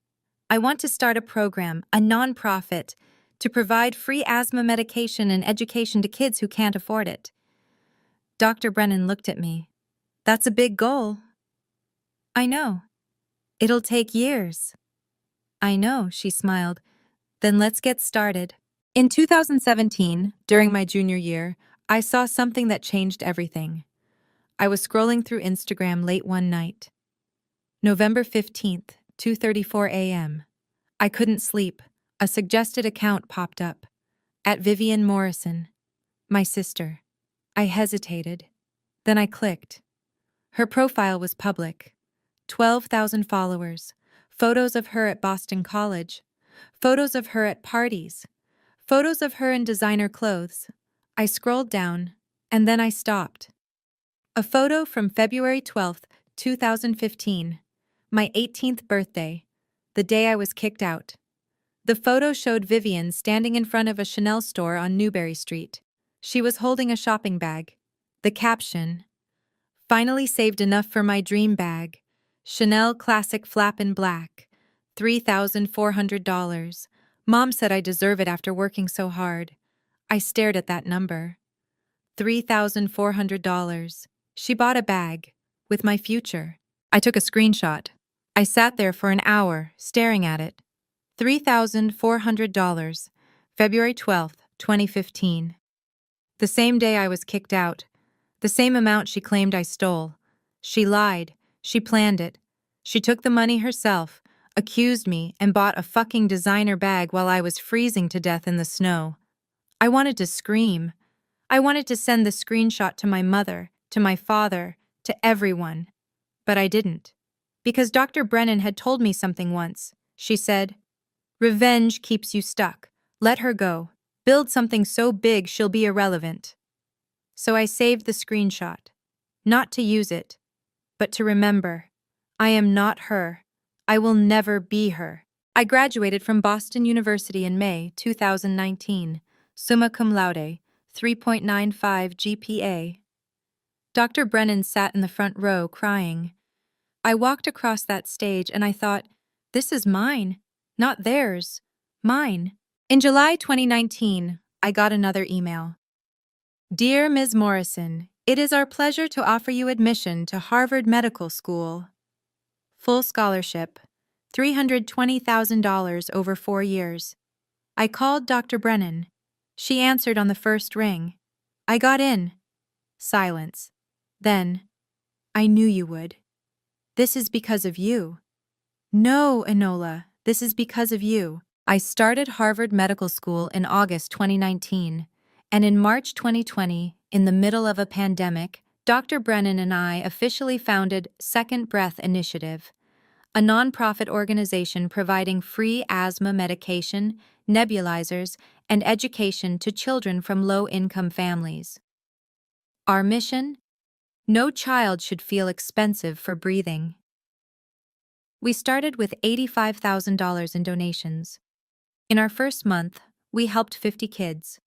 Speaker 1: I want to start a program, a nonprofit, to provide free asthma medication and education to kids who can't afford it. Dr. Brennan looked at me. That's a big goal. I know. It'll take years. I know, she smiled. Then let's get started. In 2017, during my junior year, I saw something that changed everything. I was scrolling through Instagram late one night. November 15th, 2:34 a.m. I couldn't sleep. A suggested account popped up. At Vivian Morrison. My sister. I hesitated. Then I clicked. Her profile was public. 12,000 followers. Photos of her at Boston College. Photos of her at parties. Photos of her in designer clothes. I scrolled down, and then I stopped. A photo from February 12th, 2015. My 18th birthday. The day I was kicked out. The photo showed Vivian standing in front of a Chanel store on Newbury Street. She was holding a shopping bag. The caption, "Finally saved enough for my dream bag. Chanel Classic Flap in Black. $3,400. Mom said I deserve it after working so hard." I stared at that number. $3,400. She bought a bag. With my future. I took a screenshot. I sat there for an hour, staring at it. $3,400. February 12th, 2015. The same day I was kicked out. The same amount she claimed I stole. She lied. She planned it. She took the money herself, accused me, and bought a fucking designer bag while I was freezing to death in the snow. I wanted to scream. I wanted to send the screenshot to my mother, to my father, to everyone. But I didn't. Because Dr. Brennan had told me something once. She said, "Revenge keeps you stuck. Let her go. Build something so big she'll be irrelevant." So I saved the screenshot. Not to use it, but to remember. I am not her. I will never be her. I graduated from Boston University in May 2019, summa cum laude, 3.95 GPA. Dr. Brennan sat in the front row crying. I walked across that stage and I thought, this is mine, not theirs, mine. In July 2019, I got another email. Dear Ms. Morrison, it is our pleasure to offer you admission to Harvard Medical School. Full scholarship, $320,000 over 4 years. I called Dr. Brennan. She answered on the first ring. I got in. Silence. Then, I knew you would. This is because of you. No, Enola, this is because of you. I started Harvard Medical School in August 2019, and in March 2020, in the middle of a pandemic, Dr. Brennan and I officially founded Second Breath Initiative, a nonprofit organization providing free asthma medication, nebulizers, and education to children from low-income families. Our mission? No child should feel expensive for breathing. We started with $85,000 in donations. In our first month, we helped 50 kids.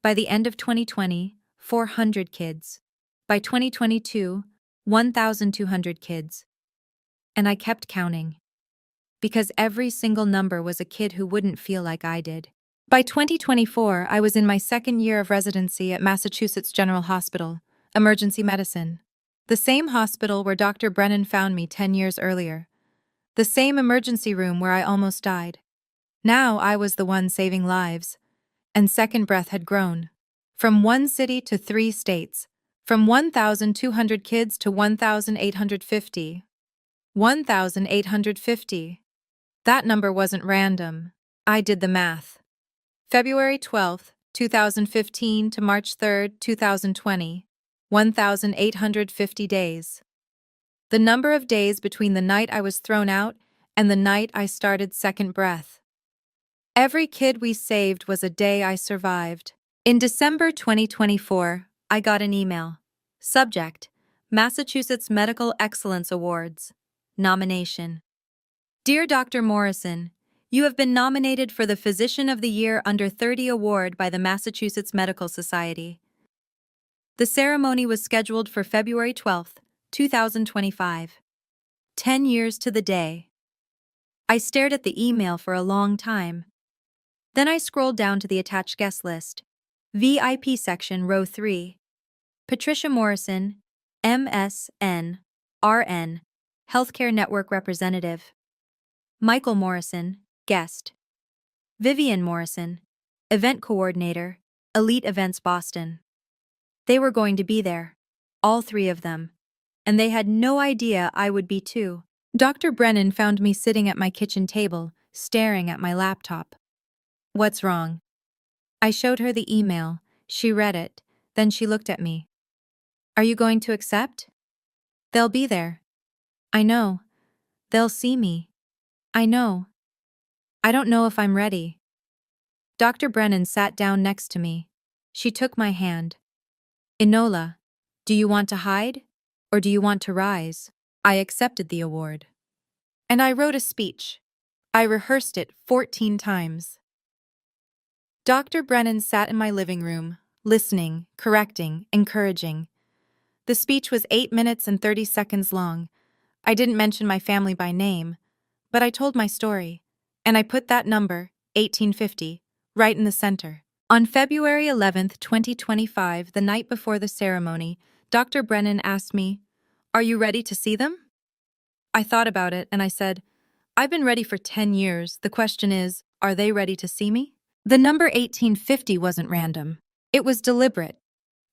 Speaker 1: By the end of 2020, 400 kids. By 2022, 1,200 kids. And I kept counting. Because every single number was a kid who wouldn't feel like I did. By 2024, I was in my second year of residency at Massachusetts General Hospital, emergency medicine. The same hospital where Dr. Brennan found me 10 years earlier. The same emergency room where I almost died. Now I was the one saving lives. And Second Breath had grown. From 1 city to 3 states. From 1,200 kids to 1,850. 1,850. That number wasn't random. I did the math. February 12th, 2015 to March 3rd, 2020, 1,850 days. The number of days between the night I was thrown out and the night I started second breath. Every kid we saved was a day I survived. In December 2024, I got an email. Subject: Massachusetts Medical Excellence Awards. Nomination. Dear Dr. Morrison, you have been nominated for the Physician of the Year Under 30 Award by the Massachusetts Medical Society. The ceremony was scheduled for February 12th, 2025. 10 years to the day. I stared at the email for a long time. Then I scrolled down to the attached guest list. VIP section, row 3. Patricia Morrison, MSN, RN, Healthcare Network Representative. Michael Morrison, guest. Vivian Morrison, Event Coordinator, Elite Events Boston. They were going to be there, all three of them, and they had no idea I would be too. Dr. Brennan found me sitting at my kitchen table, staring at my laptop. What's wrong? I showed her the email. She read it, then she looked at me. Are you going to accept? They'll be there. I know. They'll see me. I know. I don't know if I'm ready. Dr. Brennan sat down next to me. She took my hand. Enola, do you want to hide, or do you want to rise? I accepted the award. And I wrote a speech. I rehearsed it 14 times. Dr. Brennan sat in my living room, listening, correcting, encouraging. The speech was 8 minutes and 30 seconds long. I didn't mention my family by name, but I told my story, and I put that number, 1850, right in the center. On February 11th, 2025, the night before the ceremony, Dr. Brennan asked me, "Are you ready to see them?" I thought about it and I said, "I've been ready for 10 years. The question is, are they ready to see me?" The number 1850 wasn't random. It was deliberate.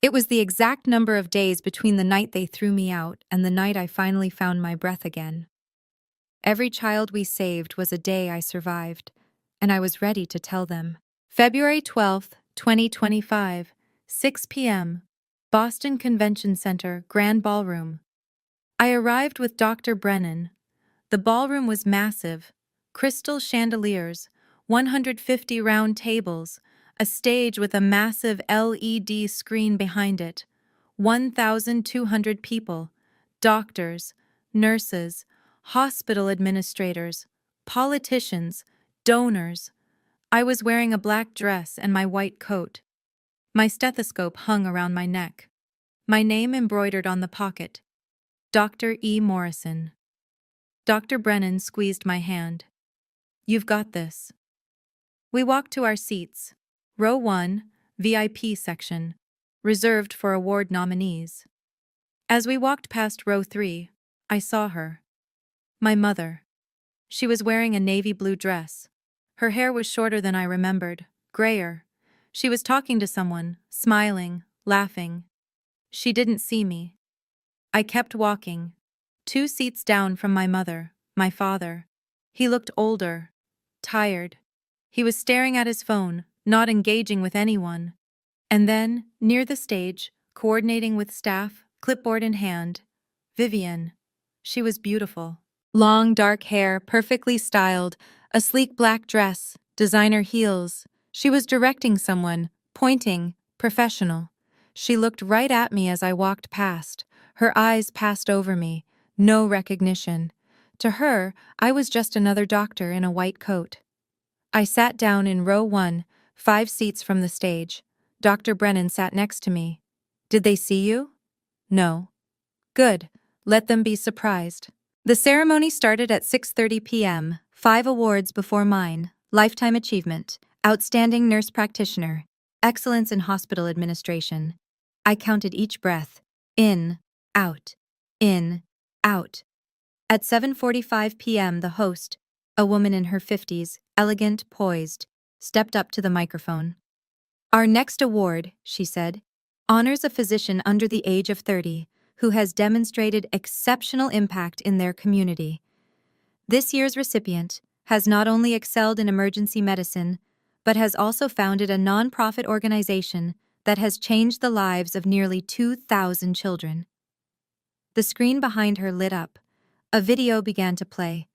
Speaker 1: It was the exact number of days between the night they threw me out and the night I finally found my breath again. Every child we saved was a day I survived, and I was ready to tell them. February 12th, 2025, 6 p.m., Boston Convention Center, Grand Ballroom. I arrived with Dr. Brennan. The ballroom was massive. Crystal chandeliers, 150 round tables, a stage with a massive LED screen behind it, 1,200 people, doctors, nurses, hospital administrators, politicians, donors. I was wearing a black dress and my white coat. My stethoscope hung around my neck. My name embroidered on the pocket. Dr. E. Morrison. Dr. Brennan squeezed my hand. You've got this. We walked to our seats. Row 1, VIP section, reserved for award nominees. As we walked past row 3, I saw her. My mother. She was wearing a navy blue dress. Her hair was shorter than I remembered, grayer. She was talking to someone, smiling, laughing. She didn't see me. I kept walking. 2 seats down from my mother, my father. He looked older, tired. He was staring at his phone, not engaging with anyone. And then, near the stage, coordinating with staff, clipboard in hand, Vivian. She was beautiful. Long dark hair, perfectly styled, a sleek black dress, designer heels. She was directing someone, pointing, professional. She looked right at me as I walked past. Her eyes passed over me. No recognition. To her, I was just another doctor in a white coat. I sat down in row 1, 5 seats from the stage. Dr. Brennan sat next to me. Did they see you? No. Good. Let them be surprised. The ceremony started at 6:30 p.m., 5 awards before mine: Lifetime Achievement, Outstanding Nurse Practitioner, Excellence in Hospital Administration. I counted each breath. In, out, in, out. At 7:45 p.m., the host, a woman in her 50s, elegant, poised, stepped up to the microphone. Our next award, she said, honors a physician under the age of 30 who has demonstrated exceptional impact in their community. This year's recipient has not only excelled in emergency medicine, but has also founded a non-profit organization that has changed the lives of nearly 2,000 children. The screen behind her lit up. A video began to play.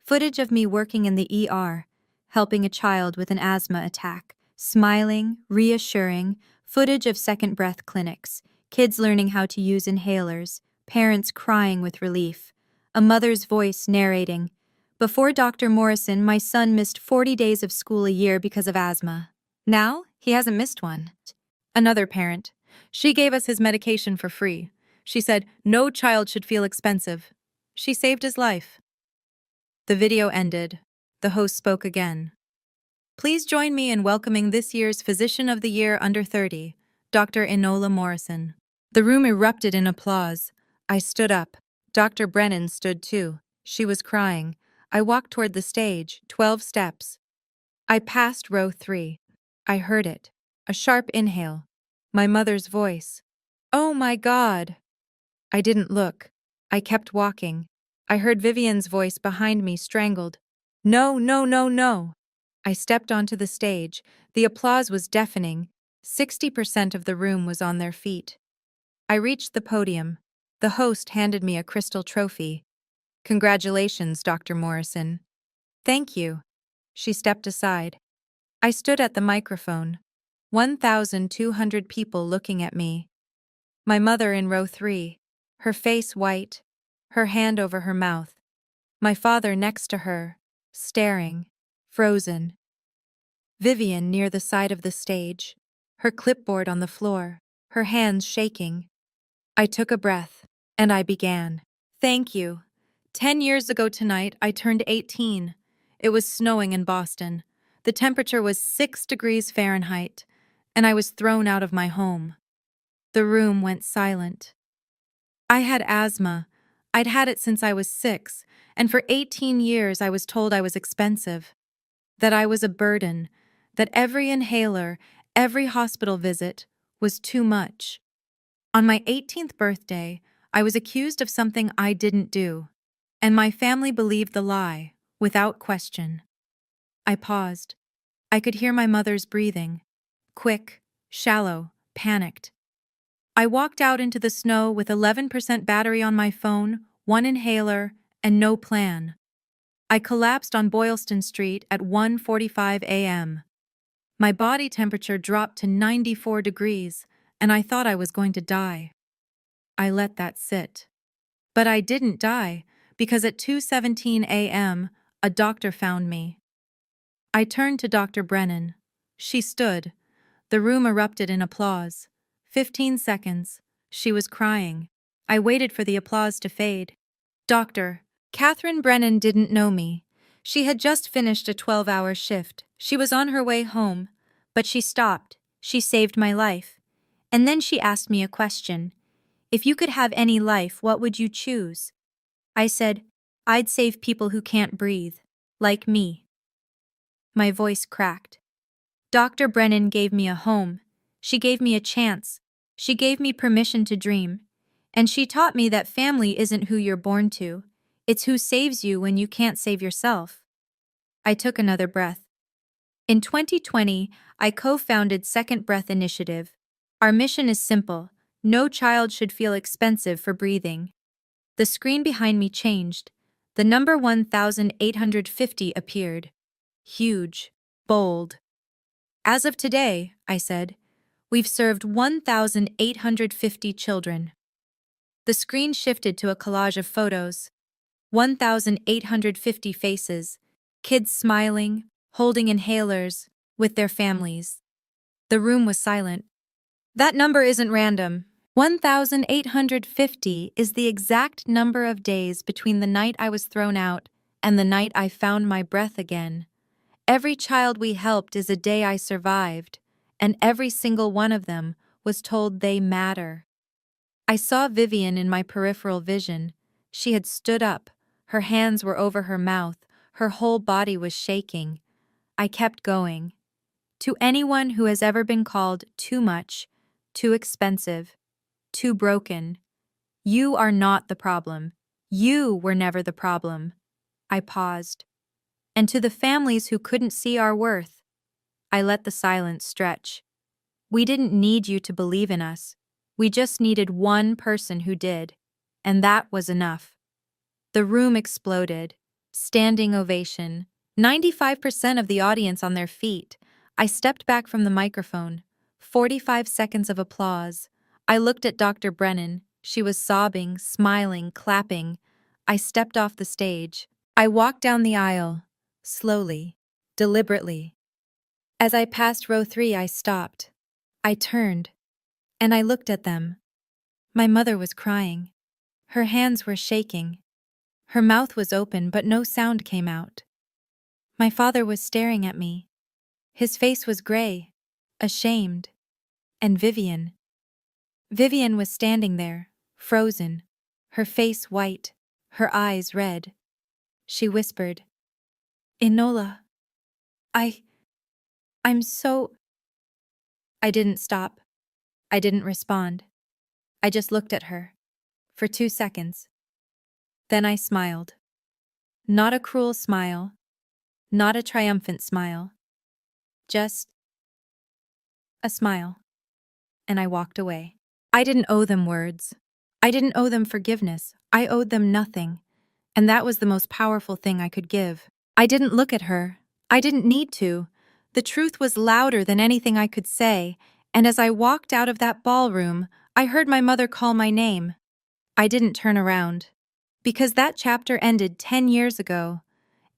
Speaker 1: Footage of me working in the ER, helping a child with an asthma attack, smiling, reassuring, footage of second breath clinics, kids learning how to use inhalers, parents crying with relief, a mother's voice narrating, "Before Dr. Morrison, my son missed 40 days of school a year because of asthma. Now, he hasn't missed one." Another parent, "She gave us his medication for free. She said no child should feel expensive. She saved his life." The video ended. The host spoke again. "Please join me in welcoming this year's Physician of the Year Under 30, Dr. Enola Morrison." The room erupted in applause. I stood up. Dr. Brennan stood too. She was crying. I walked toward the stage, 12 steps. I passed row 3. I heard it. A sharp inhale. My mother's voice. "Oh my God!" I didn't look. I kept walking. I heard Vivian's voice behind me strangled. "No, no, no, no!" I stepped onto the stage. The applause was deafening. 60% of the room was on their feet. I reached the podium. The host handed me a crystal trophy. "Congratulations, Dr. Morrison." "Thank you." She stepped aside. I stood at the microphone. 1,200 people looking at me. My mother in row 3, her face white, her hand over her mouth. My father next to her, staring, frozen. Vivian near the side of the stage, her clipboard on the floor, her hands shaking. I took a breath, and I began. "Thank you. 10 years ago tonight, I turned 18. It was snowing in Boston. The temperature was 6 degrees Fahrenheit, and I was thrown out of my home." The room went silent. I had asthma. I'd had it since I was 6, and for 18 years I was told I was expensive, that I was a burden, that every inhaler, every hospital visit was too much. On my 18th birthday, I was accused of something I didn't do, and my family believed the lie, without question. I paused. I could hear my mother's breathing. Quick, shallow, panicked. I walked out into the snow with 11% battery on my phone, 1 inhaler, and no plan. I collapsed on Boylston Street at 1:45 a.m. My body temperature dropped to 94 degrees, and I thought I was going to die. I let that sit. But I didn't die, because at 2:17 a.m., a doctor found me. I turned to Dr. Brennan. She stood. The room erupted in applause. 15 seconds. She was crying. I waited for the applause to fade. "Doctor, Catherine Brennan didn't know me. She had just finished a 12-hour shift. She was on her way home, but she stopped. She saved my life. And then she asked me a question. If you could have any life, what would you choose?" I said, "I'd save people who can't breathe, like me." My voice cracked. Dr. Brennan gave me a home. She gave me a chance. She gave me permission to dream. And she taught me that family isn't who you're born to. It's who saves you when you can't save yourself. I took another breath. In 2020, I co-founded Second Breath Initiative. Our mission is simple. No child should feel expensive for breathing. The screen behind me changed. The number 1,850 appeared. Huge. Bold. "As of today," I said, "we've served 1,850 children." The screen shifted to a collage of photos. 1,850 faces, kids smiling, holding inhalers, with their families. The room was silent. "That number isn't random. 1,850 is the exact number of days between the night I was thrown out and the night I found my breath again. Every child we helped is a day I survived, and every single one of them was told they matter." I saw Vivian in my peripheral vision. She had stood up. Her hands were over her mouth. Her whole body was shaking. I kept going. To anyone who has ever been called too much, too expensive, too broken, you are not the problem. You were never the problem. I paused. And to the families who couldn't see our worth, I let the silence stretch. We didn't need you to believe in us. We just needed one person who did. And that was enough. The room exploded. Standing ovation. 95% of the audience on their feet. I stepped back from the microphone. 45 seconds of applause. I looked at Dr. Brennan. She was sobbing, smiling, clapping. I stepped off the stage. I walked down the aisle. Slowly. Deliberately. As I passed row 3, I stopped. I turned. And I looked at them. My mother was crying. Her hands were shaking. Her mouth was open, but no sound came out. My father was staring at me. His face was gray, ashamed. And Vivian. Vivian was standing there, frozen, her face white, her eyes red. She whispered, "Enola, I'm so—" I didn't stop. I didn't respond. I just looked at her. For 2 seconds. Then I smiled. Not a cruel smile. Not a triumphant smile. Just a smile. And I walked away. I didn't owe them words. I didn't owe them forgiveness. I owed them nothing. And that was the most powerful thing I could give. I didn't look at her. I didn't need to. The truth was louder than anything I could say, and as I walked out of that ballroom, I heard my mother call my name. I didn't turn around. Because that chapter ended 10 years ago,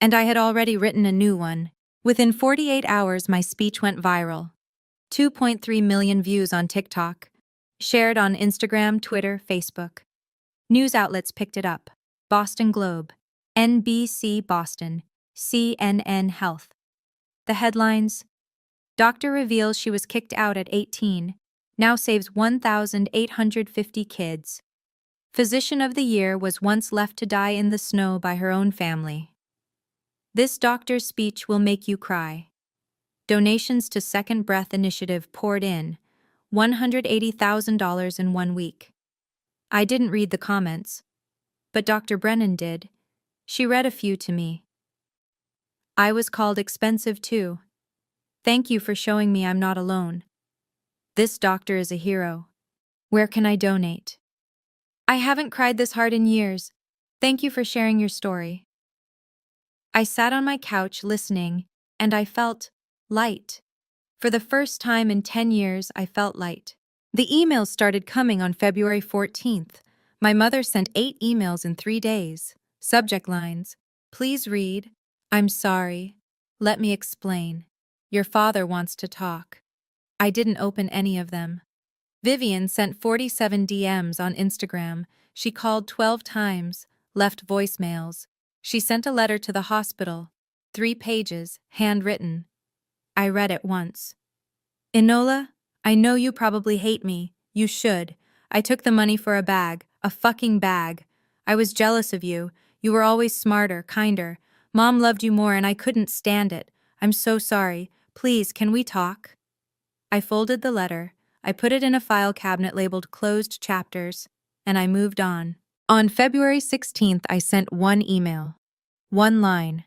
Speaker 1: and I had already written a new one. Within 48 hours, my speech went viral. 2.3 million views on TikTok. Shared on Instagram, Twitter, Facebook. News outlets picked it up. Boston Globe, NBC Boston, CNN Health. The headlines: Doctor reveals she was kicked out at 18, now saves 1,850 kids. Physician of the Year was once left to die in the snow by her own family. This doctor's speech will make you cry. Donations to Second Breath Initiative poured in, $180,000 in 1 week. I didn't read the comments, but Dr. Brennan did. She read a few to me. I was called expensive too. Thank you for showing me I'm not alone. This doctor is a hero. Where can I donate? I haven't cried this hard in years. Thank you for sharing your story. I sat on my couch listening, and I felt light. For the first time in 10 years, I felt light. The emails started coming on February 14th. My mother sent 8 emails in 3 days. Subject lines: please read. I'm sorry. Let me explain. Your father wants to talk. I didn't open any of them. Vivian sent 47 DMs on Instagram. She called 12 times, left voicemails. She sent a letter to the hospital. 3 pages, handwritten. I read it once. Enola, I know you probably hate me. You should. I took the money for a bag. A fucking bag. I was jealous of you. You were always smarter, kinder. Mom loved you more and I couldn't stand it. I'm so sorry. Please, can we talk? I folded the letter. I put it in a file cabinet labeled Closed Chapters, and I moved on. On February 16th, I sent 1 email. 1 line.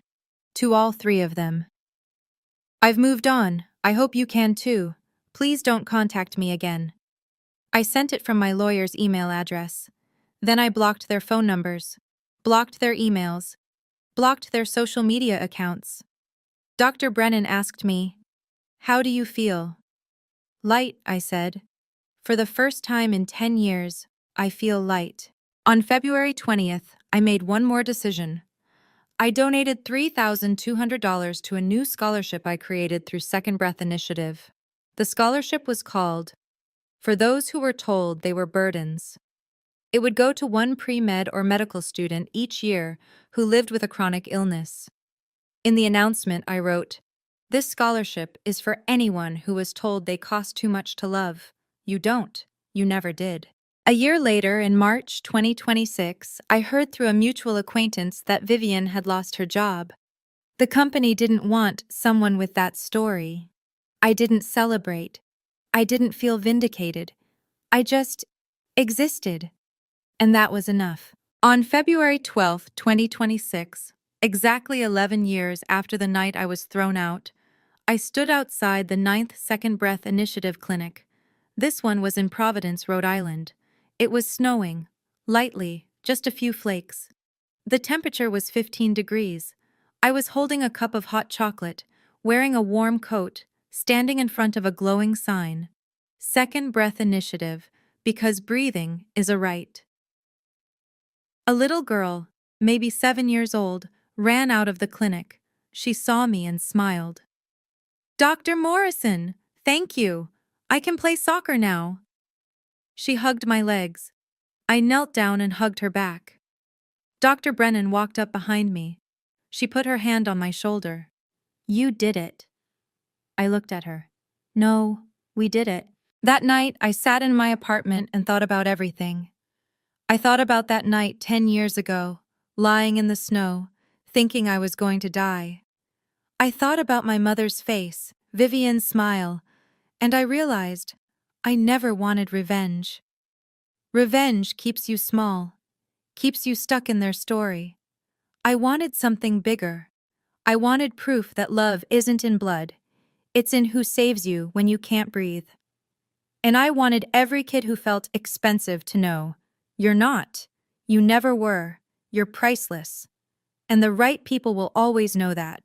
Speaker 1: To all 3 of them. I've moved on. I hope you can too. Please don't contact me again. I sent it from my lawyer's email address. Then I blocked their phone numbers, blocked their emails, blocked their social media accounts. Dr. Brennan asked me, "How do you feel?" Light, I said. For the first time in 10 years, I feel light. On February 20th, I made one more decision. I donated $3,200 to a new scholarship I created through Second Breath Initiative. The scholarship was called For Those Who Were Told They Were Burdens. It would go to one pre-med or medical student each year who lived with a chronic illness. In the announcement, I wrote, "This scholarship is for anyone who was told they cost too much to love. You don't. You never did." A year later, in March 2026, I heard through a mutual acquaintance that Vivian had lost her job. The company didn't want someone with that story. I didn't celebrate. I didn't feel vindicated. I just existed. And that was enough. On February 12, 2026, Exactly 11 years after the night I was thrown out, I stood outside the Ninth Second Breath Initiative clinic. This one was in Providence, Rhode Island. It was snowing, lightly, just a few flakes. The temperature was 15 degrees. I was holding a cup of hot chocolate, wearing a warm coat, standing in front of a glowing sign. Second Breath Initiative, because breathing is a right. A little girl, maybe 7 years old, ran out of the clinic. She saw me and smiled. Dr. Morrison, thank you. I can play soccer now. She hugged my legs. I knelt down and hugged her back. Dr. Brennan walked up behind me. She put her hand on my shoulder. You did it. I looked at her. No, we did it. That night, I sat in my apartment and thought about everything. I thought about that night 10 years ago, lying in the snow, thinking I was going to die. I thought about my mother's face, Vivian's smile, and I realized I never wanted revenge. Revenge keeps you small, keeps you stuck in their story. I wanted something bigger. I wanted proof that love isn't in blood. It's in who saves you when you can't breathe. And I wanted every kid who felt expensive to know, you're not. You never were. You're priceless. And the right people will always know that.